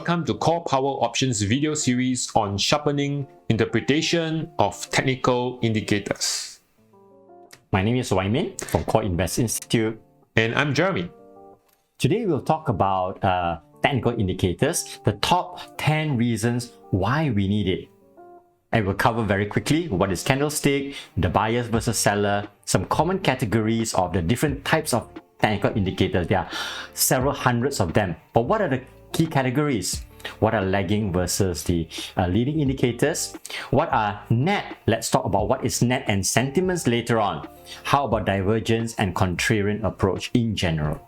Welcome to Core Power Options video series on sharpening interpretation of technical indicators. My name is Waimin from Core Invest Institute. And I'm Jeremy. Today we'll talk about technical indicators, the top 10 reasons why we need it. And we'll cover very quickly what is candlestick, the buyers versus seller, some common categories of the different types of technical indicators. There are several hundreds of them. But what are the key categories? What are lagging versus the leading indicators? What are net? Let's talk about what is net and sentiments later on. How about divergence and contrarian approach in general?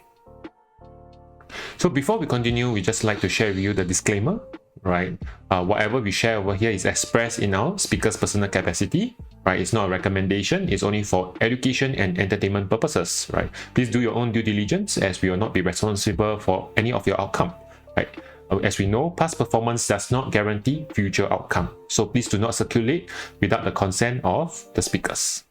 So before we continue, we just like to share with you the disclaimer, right? Whatever we share over here is expressed in our speaker's personal capacity, right? It's not a recommendation, it's only for education and entertainment purposes, right? Please do your own due diligence as we will not be responsible for any of your outcome, right? As we know, past performance does not guarantee future outcome. So please do not circulate without the consent of the speakers.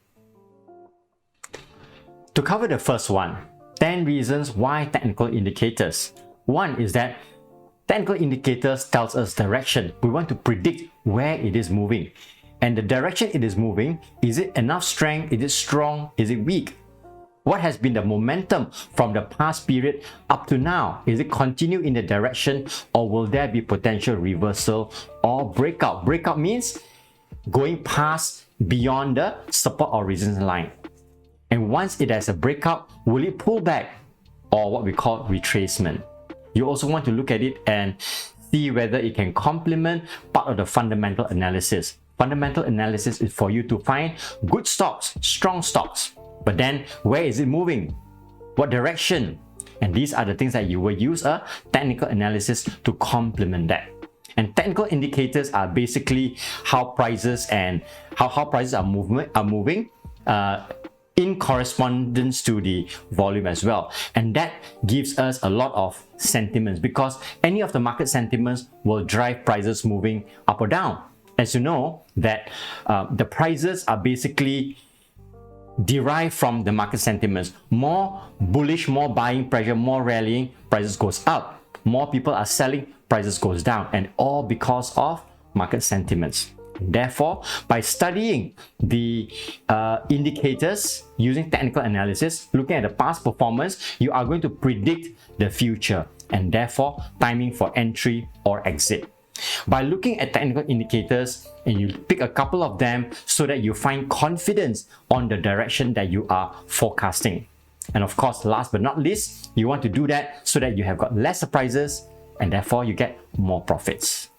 To cover the first one, 10 reasons why technical indicators. One is that technical indicators tells us direction. We want to predict where it is moving. And the direction it is moving, is it enough strength? Is it strong? Is it weak? What has been the momentum from the past period up to now? Is it continue in the direction, or will there be potential reversal or breakout? Breakout means going past beyond the support or resistance line. And once it has a breakout, will it pull back, or what we call retracement? You also want to look at it and see whether it can complement part of the fundamental analysis. Fundamental analysis is for you to find good stocks, strong stocks. But then, where is it moving? What direction? And these are the things that you will use a technical analysis to complement that. And technical indicators are basically how prices and how prices are moving in correspondence to the volume as well. And that gives us a lot of sentiments, because any of the market sentiments will drive prices moving up or down. As you know, that the prices are basically derived from the market sentiments. More bullish, more buying pressure, more rallying, prices goes up. More people are selling, prices goes down, and all because of market sentiments. Therefore, by studying the indicators using technical analysis, looking at the past performance, you are going to predict the future, and therefore timing for entry or exit. By looking at technical indicators, and you pick a couple of them so that you find confidence on the direction that you are forecasting. And of course, last but not least, you want to do that so that you have got less surprises and therefore you get more profits.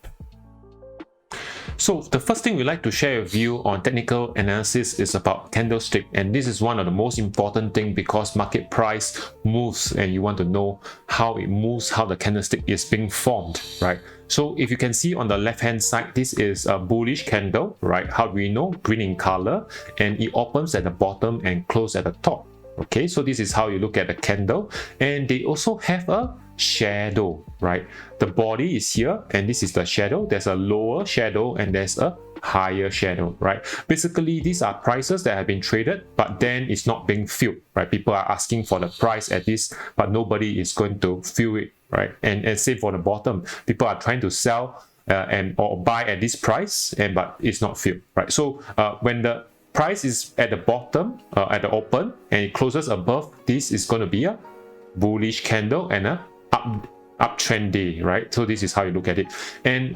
So the first thing we like to share with you on technical analysis is about candlestick, and this is one of the most important thing because market price moves and you want to know how it moves, how the candlestick is being formed, right? So if you can see on the left hand side, this is a bullish candle, right? How do we know? Green in color, and it opens at the bottom and closes at the top. Okay, so this is how you look at the candle, and they also have a shadow, right? The body is here and this is the shadow. There's a lower shadow and there's a higher shadow, right? Basically, these are prices that have been traded, but then it's not being filled, right? People are asking for the price at this, but nobody is going to fill it, right? And same for the bottom, people are trying to sell or buy at this price, but it's not filled, right? So when the price is at the bottom, at the open, and it closes above, this is going to be a bullish candle and a uptrend day, right? So this is how you look at it. And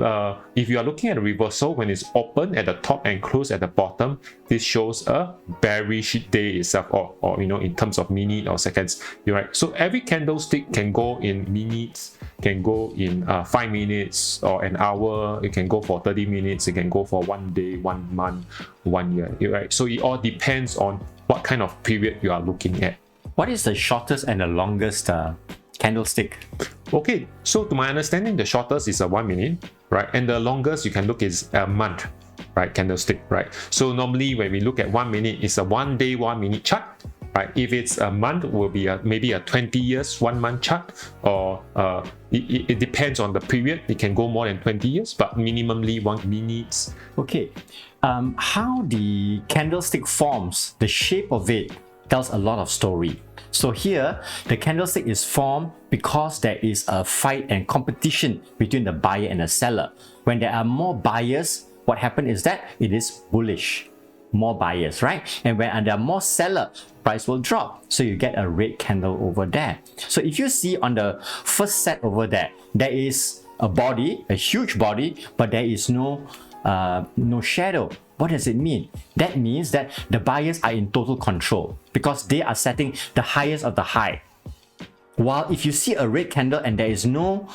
if you are looking at a reversal, when it's open at the top and closed at the bottom, this shows a bearish day itself, or you know, in terms of minutes or seconds. You're right. So every candlestick can go in minutes, can go in 5 minutes or an hour. It can go for 30 minutes. It can go for 1 day, 1 month, 1 year. You're right. So it all depends on what kind of period you are looking at. What is the shortest and the longest candlestick? Okay, so to my understanding, the shortest is a 1 minute, right? And the longest you can look is a month, right? Candlestick, right? So normally when we look at 1 minute, it's a 1 day, 1 minute chart, right? If it's a month, will be maybe a 20 years, 1 month chart, or it depends on the period. It can go more than 20 years, but minimally 1 minute. Okay, how the candlestick forms, the shape of it, tells a lot of story. So here, the candlestick is formed because there is a fight and competition between the buyer and the seller. When there are more buyers, what happens is that it is bullish. More buyers, right? And when there are more sellers, price will drop. So you get a red candle over there. So if you see on the first set over there, there is a body, a huge body, but there is no shadow. What does it mean? That means that the buyers are in total control because they are setting the highest of the high. While if you see a red candle and there is no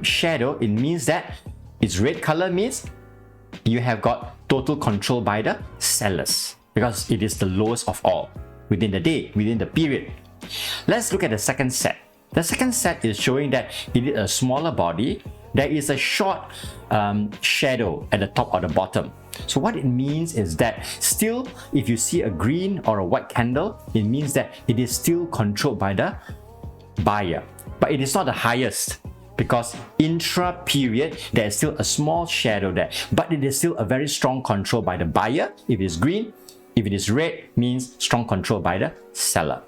shadow, it means that its red color means you have got total control by the sellers because it is the lowest of all within the day, within the period. Let's look at the second set. The second set is showing that it is a smaller body. There is a short shadow at the top or the bottom. So what it means is that still, if you see a green or a white candle, it means that it is still controlled by the buyer. But it is not the highest because intra-period, there is still a small shadow there. But it is still a very strong control by the buyer. If it is green, if it is red, means strong control by the seller.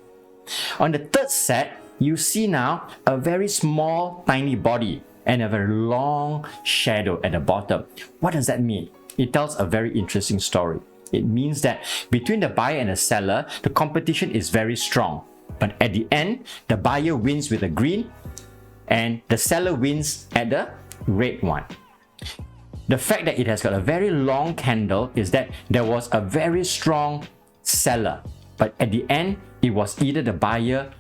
On the third set, you see now a very small, tiny body and a very long shadow at the bottom. What does that mean? It tells a very interesting story. It means that between the buyer and the seller, the competition is very strong. But at the end, the buyer wins with the green and the seller wins at the red one. The fact that it has got a very long candle is that there was a very strong seller. But at the end, it was either the buyer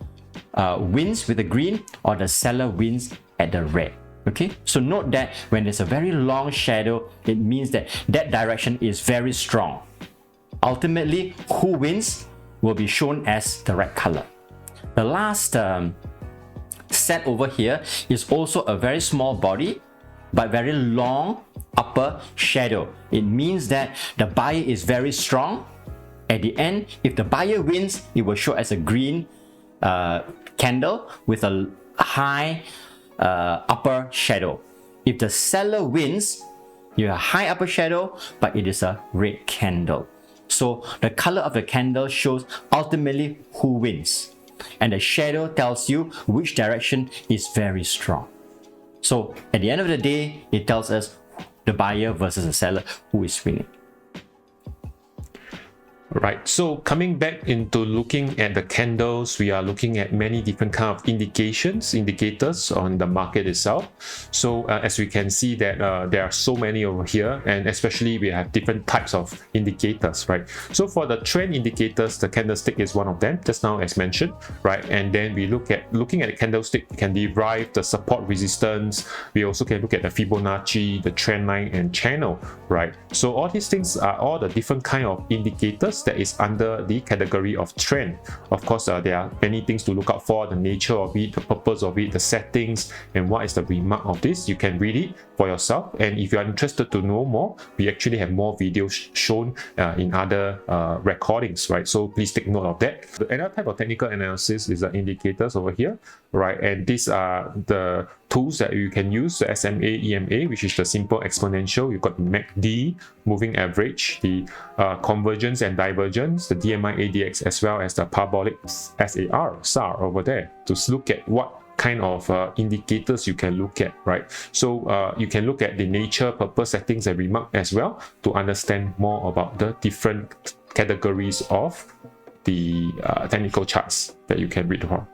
wins with the green or the seller wins at the red. Okay, so note that when there's a very long shadow, it means that that direction is very strong. Ultimately, who wins will be shown as the red color. The last set over here is also a very small body, but very long upper shadow. It means that the buyer is very strong. At the end, if the buyer wins, it will show as a green candle with a high upper shadow. If the seller wins, you have a high upper shadow, but it is a red candle. So the color of the candle shows ultimately who wins. And the shadow tells you which direction is very strong. So at the end of the day, it tells us the buyer versus the seller who is winning. Right, so coming back into looking at the candles, we are looking at many different kind of indicators on the market itself. So as we can see that there are so many over here, and especially we have different types of indicators, right? So for the trend indicators, the candlestick is one of them, just now as mentioned, right? And then we looking at the candlestick, we can derive the support resistance. We also can look at the Fibonacci, the trend line and channel, right? So all these things are all the different kind of indicators that is under the category of trend. Of course, there are many things to look out for, the nature of it, the purpose of it, the settings, and what is the remark of this. You can read it for yourself, and if you are interested to know more, we actually have more videos shown in other recordings, right? So please take note of that. Another type of technical analysis is the indicators over here, right? And these are the tools that you can use, the SMA, EMA, which is the simple exponential. You've got the MACD, moving average, the convergence and divergence, the DMI ADX, as well as the parabolic SAR over there, to look at what kind of indicators you can look at, right? So you can look at the nature, purpose, settings, and remark as well to understand more about the different categories of the technical charts that you can read from.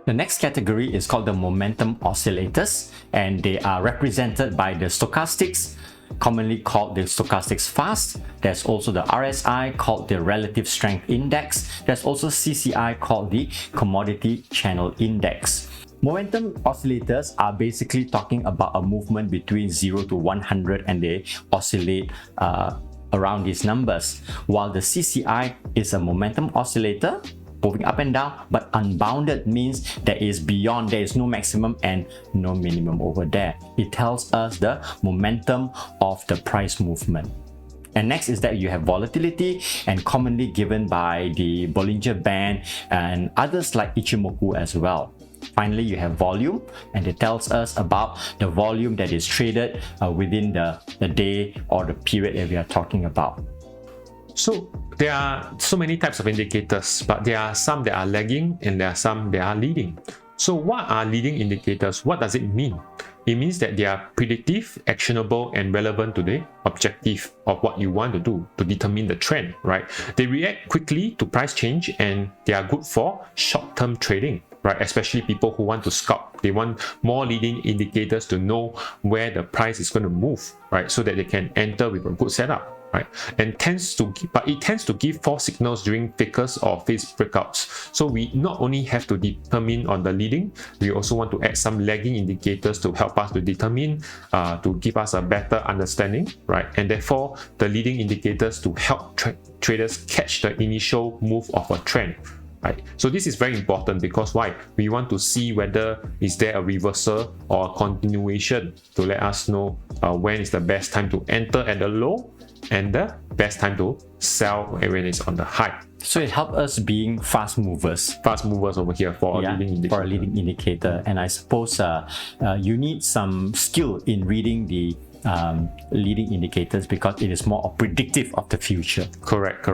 The next category is called the momentum oscillators, and they are represented by the stochastics, commonly called the stochastics fast. There's also the RSI, called the relative strength index. There's also CCI, called the commodity channel index. Momentum oscillators are basically talking about a movement between 0 to 100, and they oscillate around these numbers, while the CCI is a momentum oscillator moving up and down, but unbounded means there is no maximum and no minimum over there. It tells us the momentum of the price movement. And next is that you have volatility, and commonly given by the Bollinger Band and others like Ichimoku as well. Finally, you have volume, and it tells us about the volume that is traded within the day or the period that we are talking about. So there are so many types of indicators, but there are some that are lagging and there are some that are leading. So what are leading indicators? What does it mean? It means that they are predictive, actionable, and relevant to the objective of what you want to do to determine the trend, right? They react quickly to price change and they are good for short-term trading, right? Especially people who want to scalp. They want more leading indicators to know where the price is going to move, right? So that they can enter with a good setup. Right? And it tends to give false signals during fakers or phase breakouts. So we not only have to determine on the leading, we also want to add some lagging indicators to help us to determine, to give us a better understanding, right? And therefore, the leading indicators to help traders catch the initial move of a trend. Right. So this is very important because why? We want to see whether is there a reversal or a continuation to let us know when is the best time to enter at the low and the best time to sell when it's on the high. So it helps us being fast movers. Fast movers over here for a leading indicator. For a leading indicator. And I suppose you need some skill in reading the leading indicators because it is more predictive of the future. Correct.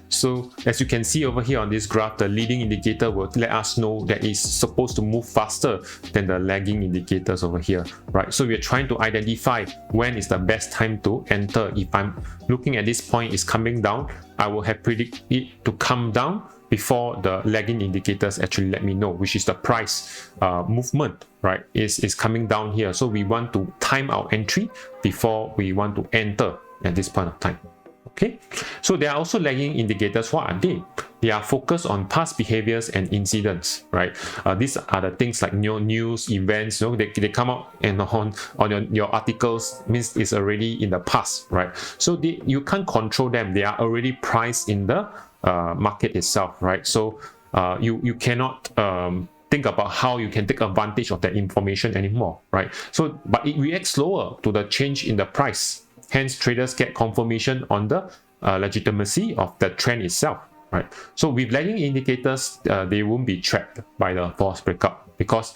So as you can see over here on this graph, the leading indicator will let us know that it's supposed to move faster than the lagging indicators over here, right? So we're trying to identify when is the best time to enter. If I'm looking at this point is coming down, I will have predict it to come down before the lagging indicators actually let me know, which is the price movement, right? Is coming down here. So we want to time our entry before we want to enter at this point of time. Okay, so there are also lagging indicators. What are they? They are focused on past behaviors and incidents, right? These are the things like news, events, they come out and on your articles, means it's already in the past, right? So you can't control them. They are already priced in the market itself, right? So you cannot think about how you can take advantage of that information anymore, right? So, but it reacts slower to the change in the price. Hence, traders get confirmation on the legitimacy of the trend itself, right? So with lagging indicators, they won't be tracked by the false breakout because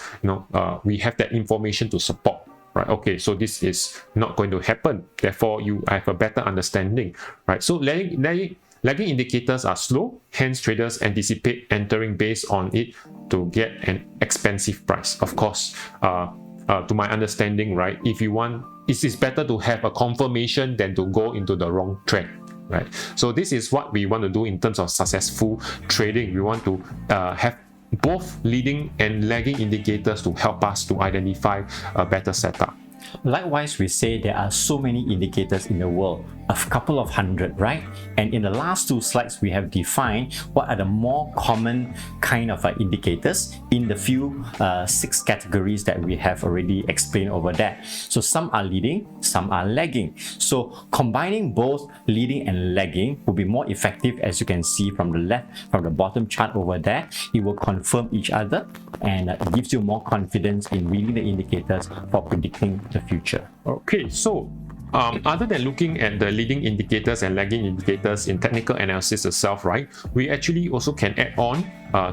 we have that information to support, right? Okay, so this is not going to happen. Therefore, you have a better understanding, right? So lagging indicators are slow. Hence, traders anticipate entering based on it to get an expensive price. Of course, to my understanding, right? If you want, it is better to have a confirmation than to go into the wrong trend, right? So this is what we want to do in terms of successful trading. We want to have both leading and lagging indicators to help us to identify a better setup. Likewise, we say there are so many indicators in the world, a couple of hundred, right? And in the last two slides, we have defined what are the more common kind of indicators in the few 6 categories that we have already explained over there. So some are leading, some are lagging. So combining both leading and lagging will be more effective, as you can see from the bottom chart over there. It will confirm each other and it gives you more confidence in reading the indicators for predicting the future. Okay, so other than looking at the leading indicators and lagging indicators in technical analysis itself, right, we actually also can add on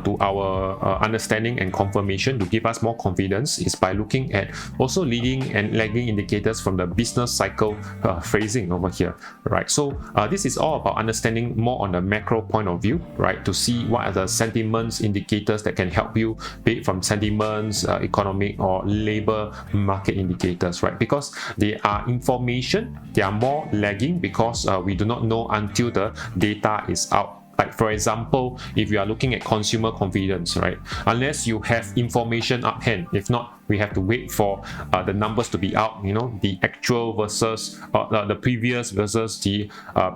to our understanding and confirmation to give us more confidence is by looking at also leading and lagging indicators from the business cycle phrasing over here, right? So this is all about understanding more on the macro point of view, right, to see what are the sentiments indicators that can help you, be it from sentiments, economic or labor market indicators, right? Because they are information, they are more lagging because we do not know until the data is out. Like for example, if you are looking at consumer confidence, right? Unless you have information up hand, if not, we have to wait for the numbers to be out, the actual versus the previous versus the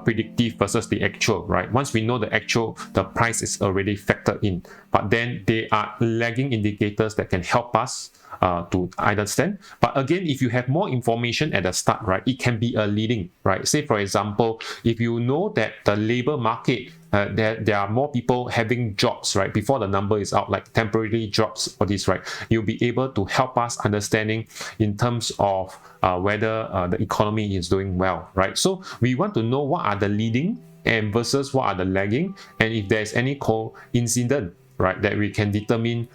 predictive versus the actual, right? Once we know the actual, the price is already factored in. But then they are lagging indicators that can help us to understand. But again, if you have more information at the start, right, it can be a leading, right? Say for example, if you know that the labor market, there are more people having jobs, right, before the number is out, like temporary jobs or this, right, you'll be able to help us understanding in terms of whether the economy is doing well, right? So we want to know what are the leading and versus what are the lagging, and if there's any coincidence, right, that we can determine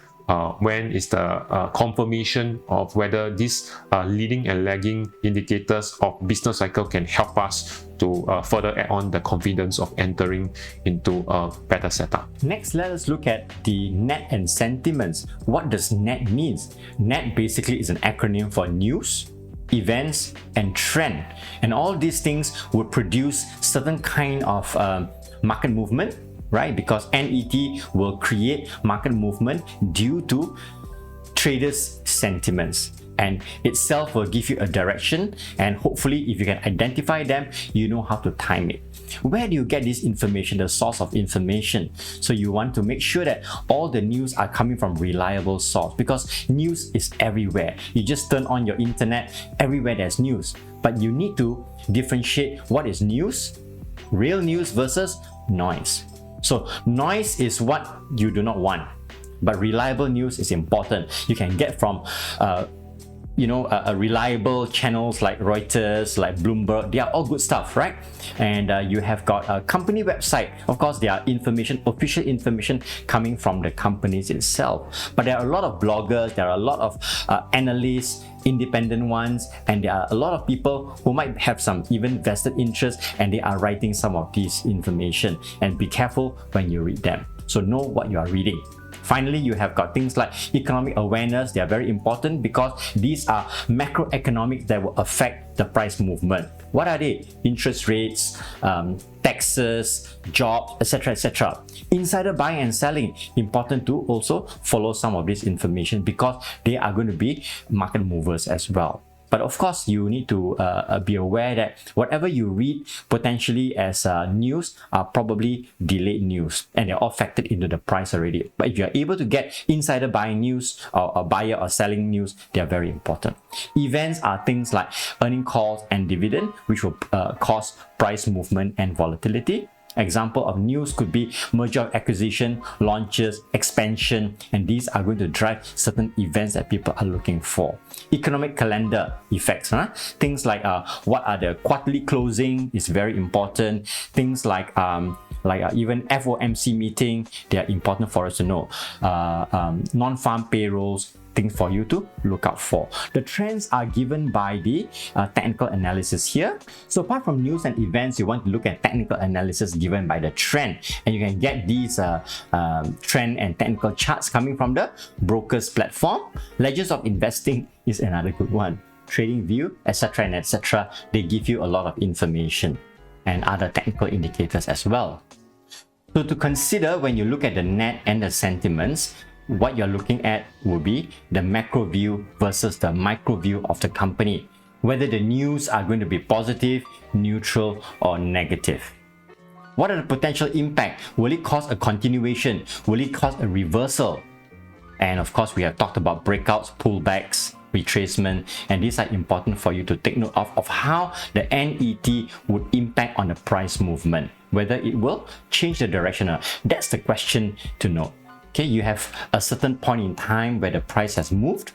when is the confirmation of whether these leading and lagging indicators of business cycle can help us to further add on the confidence of entering into a better setup. Next, let us look at the net and sentiments. What does net mean? Net basically is an acronym for news, events, and trend. And all these things would produce certain kind of market movement, right? Because NET will create market movement due to traders' sentiments, and itself will give you a direction, and hopefully if you can identify them, you know how to time it. Where do you get this information, the source of information? So you want to make sure that all the news are coming from reliable source, because news is everywhere. You just turn on your internet, everywhere there's news, but you need to differentiate what is news, real news versus noise. So noise is what you do not want, but reliable news is important. You can get from reliable channels like Reuters, like Bloomberg. They are all good stuff, right? And you have got a company website. Of course, there are information, official information coming from the companies itself. But there are a lot of bloggers, there are a lot of analysts, independent ones, and there are a lot of people who might have some even vested interest, and they are writing some of this information. And be careful when you read them. So know what you are reading. Finally, you have got things like economic awareness. They are very important because these are macroeconomics that will affect the price movement. What are they? Interest rates, taxes, jobs, etc., etc. Insider buying and selling, important to also follow some of this information because they are going to be market movers as well. But of course, you need to be aware that whatever you read potentially as news are probably delayed news, and they're all factored into the price already. But if you're able to get insider buying news or buyer or selling news, they are very important. Events are things like earning calls and dividend, which will cause price movement and volatility. Example of news could be merger of acquisition, launches, expansion, and these are going to drive certain events that people are looking for. Economic calendar effects, things like what are the quarterly closing is very important. Things like even FOMC meeting, they are important for us to know. Non-farm payrolls, things for you to look out for. The trends are given by the technical analysis here. So apart from news and events, you want to look at technical analysis given by the trend, and you can get these trend and technical charts coming from the brokers platform. Legends of Investing is another good one. TradingView, etc. and etc. They give you a lot of information and other technical indicators as well. So to consider when you look at the net and the sentiments, what you're looking at will be the macro view versus the micro view of the company, whether the news are going to be positive, neutral, or negative. What are the potential impact? Will it cause a continuation? Will it cause a reversal? And of course, we have talked about breakouts, pullbacks, retracement, and these are important for you to take note of how the NET would impact on the price movement, whether it will change the direction. That's the question to know. Okay, you have a certain point in time where the price has moved,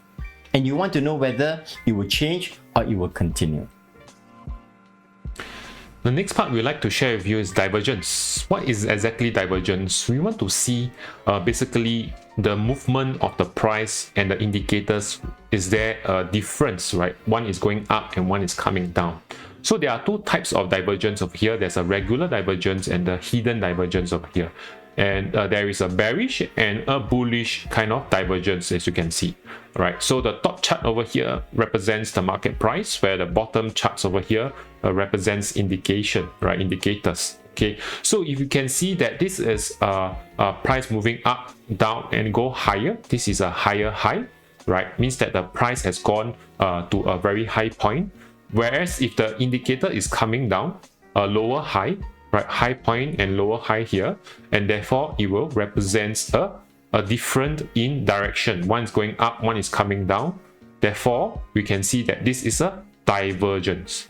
and you want to know whether it will change or it will continue. The next part we'd like to share with you is divergence. What is exactly divergence? We want to see basically the movement of the price and the indicators. Is there a difference, right? One is going up and one is coming down. So there are two types of divergence over here. There's a regular divergence and the hidden divergence over here. And there is a bearish and a bullish kind of divergence, as you can see. Right, so the top chart over here represents the market price, where the bottom charts over here represents indication, right, indicators. Okay, so if you can see that this is a price moving up, down, and go higher. This is a higher high, right? Means that the price has gone to a very high point. Whereas if the indicator is coming down, a lower high, right, high point and lower high here, and therefore it will represent a different in direction. One is going up, one is coming down. Therefore, we can see that this is a divergence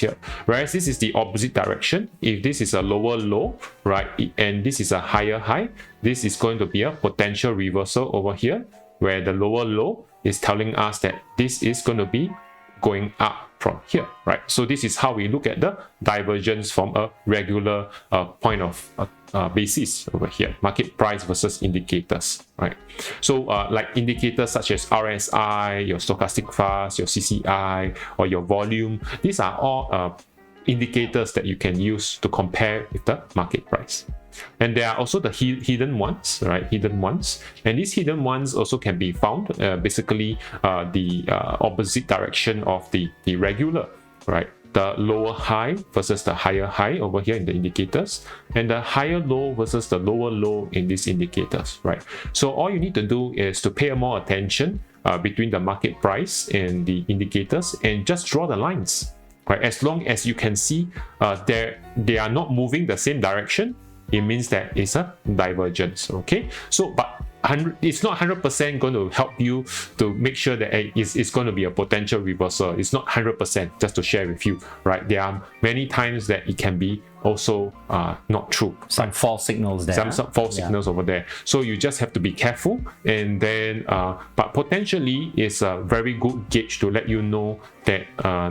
here. Whereas this is the opposite direction. If this is a lower low, right, and this is a higher high, this is going to be a potential reversal over here, where the lower low is telling us that this is going to be going up from here, right? So this is how we look at the divergence from a regular point of basis over here, market price versus indicators, right? So like indicators such as RSI, your stochastic fast, your CCI, or your volume, these are all indicators that you can use to compare with the market price. And there are also the hidden ones, right? Hidden ones, and these hidden ones also can be found basically the opposite direction of the regular, right? The lower high versus the higher high over here in the indicators, and the higher low versus the lower low in these indicators, right? So all you need to do is to pay more attention between the market price and the indicators, and just draw the lines, right? As long as you can see they are not moving the same direction, it means that it's a divergence, okay? So, but it's not 100% going to help you to make sure that it's going to be a potential reversal. It's not 100%, just to share with you, right? There are many times that it can be also not true. Some false signals there. Some false signals over there. So you just have to be careful, and then but potentially it's a very good gauge to let you know that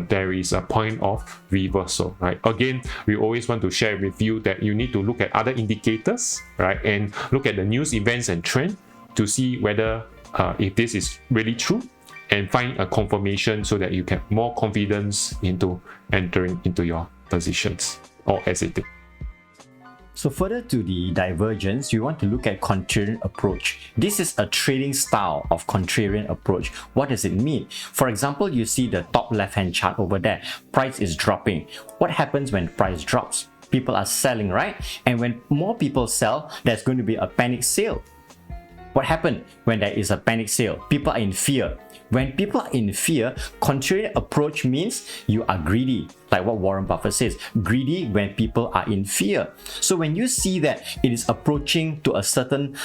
there is a point of reversal, right? Again, we always want to share with you that you need to look at other indicators, right? And look at the news events and trend to see whether if this is really true, and find a confirmation so that you get more confidence into entering into your positions or exiting. So further to the divergence, you want to look at contrarian approach. This is a trading style of contrarian approach. What does it mean? For example, you see the top left-hand chart over there. Price is dropping. What happens when price drops? People are selling, right? And when more people sell, there's going to be a panic sale. What happens when there is a panic sale? People are in fear. When people are in fear, contrarian approach means you are greedy, like what Warren Buffett says, greedy when people are in fear. So when you see that it is approaching to a certain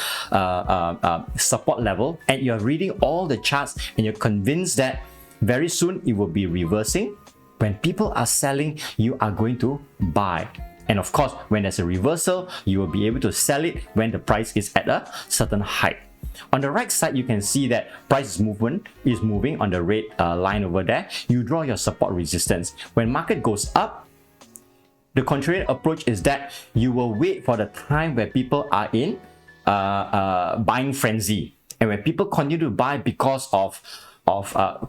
support level, and you're reading all the charts and you're convinced that very soon it will be reversing, when people are selling, you are going to buy. And of course, when there's a reversal, you will be able to sell it when the price is at a certain height. On the right side, you can see that price movement is moving on the red line over there. You draw your support resistance. When market goes up, the contrarian approach is that you will wait for the time where people are in buying frenzy. And when people continue to buy because of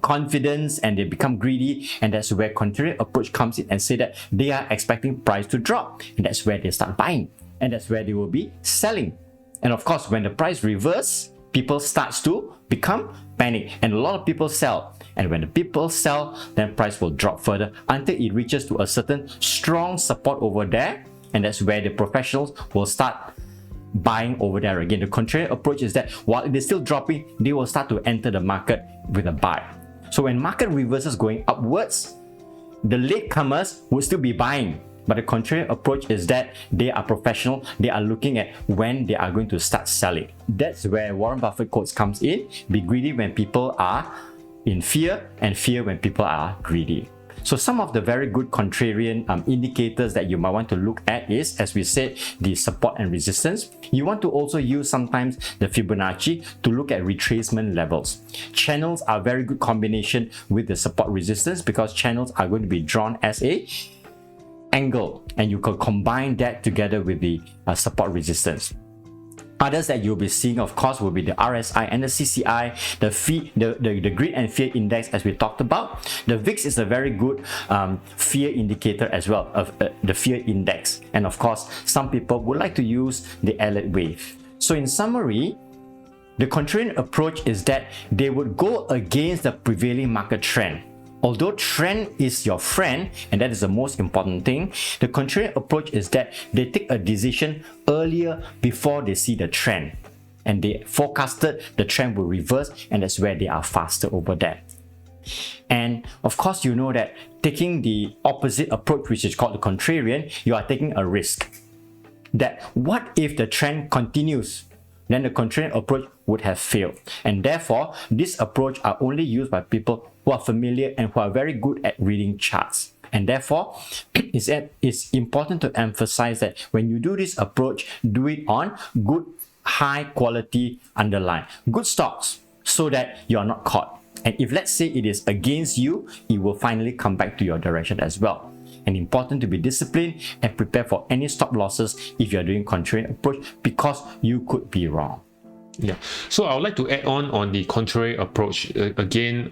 confidence and they become greedy, and that's where contrarian approach comes in and say that they are expecting price to drop, and that's where they start buying, and that's where they will be selling. And of course, when the price reverses, people starts to become panic, and a lot of people sell. And when the people sell, then price will drop further until it reaches to a certain strong support over there, and that's where the professionals will start buying over there again. The contrarian approach is that while it is still dropping, they will start to enter the market with a buy. So when market reverses going upwards, the latecomers will still be buying. But the contrarian approach is that they are professional, they are looking at when they are going to start selling. That's where Warren Buffett quotes comes in: be greedy when people are in fear, and fear when people are greedy. So some of the very good contrarian indicators that you might want to look at is, as we said, the support and resistance. You want to also use sometimes the Fibonacci to look at retracement levels. Channels are a very good combination with the support resistance, because channels are going to be drawn as a angle, and you can combine that together with the support resistance. Others that you'll be seeing, of course, will be the RSI and the CCI, the greed and fear index, as we talked about. The VIX is a very good fear indicator as well, of the fear index. And of course, some people would like to use the Elliott wave. So in summary, the contrarian approach is that they would go against the prevailing market trend. Although trend is your friend, and that is the most important thing, the contrarian approach is that they take a decision earlier before they see the trend. And they forecasted the trend will reverse, and that's where they are faster over there. And of course, you know that taking the opposite approach, which is called the contrarian, you are taking a risk. That what if the trend continues? Then the contrarian approach would have failed. And therefore, this approach are only used by people who are familiar and who are very good at reading charts. And therefore, it's important to emphasize that when you do this approach, do it on good, high quality underlying, good stocks, so that you are not caught. And if let's say it is against you, it will finally come back to your direction as well. and important to be disciplined and prepare for any stop losses if you are doing contrarian approach, because you could be wrong. Yeah, so I would like to add on the contrary approach. Again,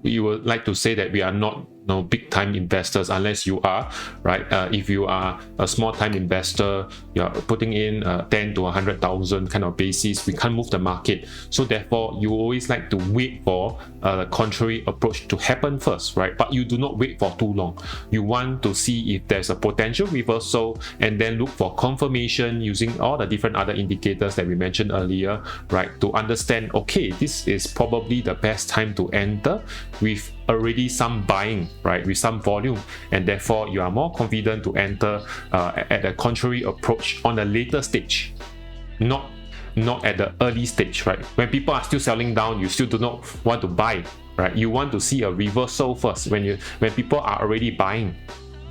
we would like to say that we are not big time investors unless you are, right? If you are a small time investor, you're putting in 10 to 100,000 kind of basis, we can't move the market. So therefore, you always like to wait for the contrary approach to happen first, right? But you do not wait for too long. You want to see if there's a potential reversal and then look for confirmation using all the different other indicators that we mentioned earlier, right? To understand, okay, this is probably the best time to enter with already some buying, right, with some volume, and therefore you are more confident to enter at a contrary approach on a later stage, not at the early stage, right? When people are still selling down, you still do not want to buy, right? You want to see a reversal first. When people are already buying,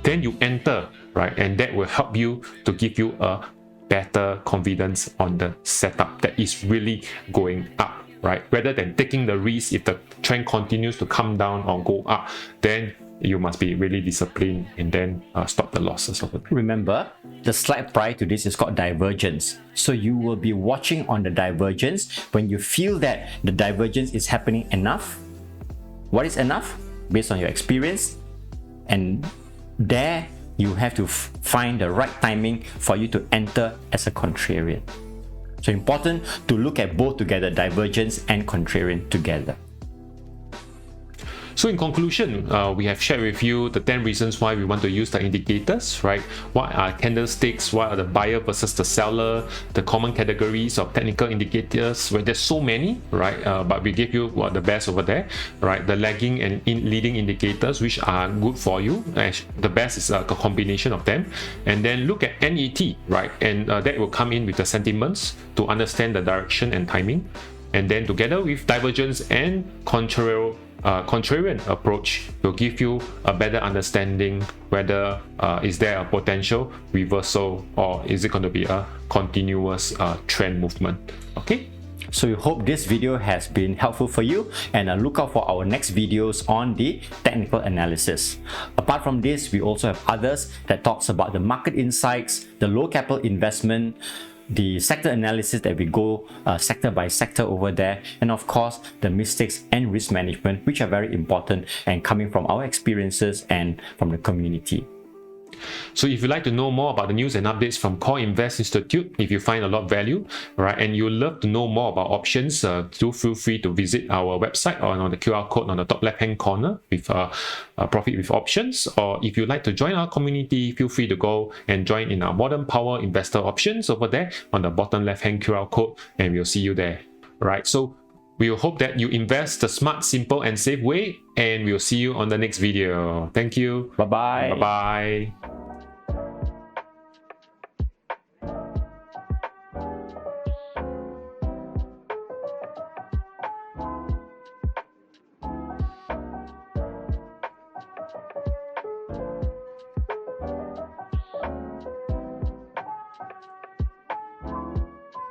then you enter, right? And that will help you to give you a better confidence on the setup that is really going up, right? Rather than taking the risk if the trend continues to come down or go up, then you must be really disciplined and then stop the losses over there. Remember, the slide prior to this is called divergence. So you will be watching on the divergence. When you feel that the divergence is happening enough, what is enough? Based on your experience, and there you have to find the right timing for you to enter as a contrarian. So important to look at both together, divergence and contrarian together. So in conclusion, we have shared with you the 10 reasons why we want to use the indicators, right? What are candlesticks? What are the buyer versus the seller? The common categories of technical indicators, where there's so many, right? But we gave you the best over there, right? The lagging and leading indicators, which are good for you. The best is a combination of them. And then look at NET, right? And that will come in with the sentiments to understand the direction and timing. And then together with divergence and contrarian approach will give you a better understanding whether is there a potential reversal or is it going to be a continuous trend movement. Okay. So we hope this video has been helpful for you, and look out for our next videos on the technical analysis. Apart from this, we also have others that talks about the market insights, the low capital investment, the sector analysis that we go sector by sector over there, and of course the mistakes and risk management, which are very important and coming from our experiences and from the community. So if you'd like to know more about the news and updates from Core Invest Institute, if you find a lot of value, right, and you love to know more about options, do feel free to visit our website or on the QR code on the top left hand corner with Profit with Options. Or if you'd like to join our community, feel free to go and join in our Modern Power Investor Options over there on the bottom left hand QR code, and we'll see you there. Right, so we hope that you invest the smart, simple and safe way, and we'll see you on the next video. Thank you. Bye-bye. Bye-bye.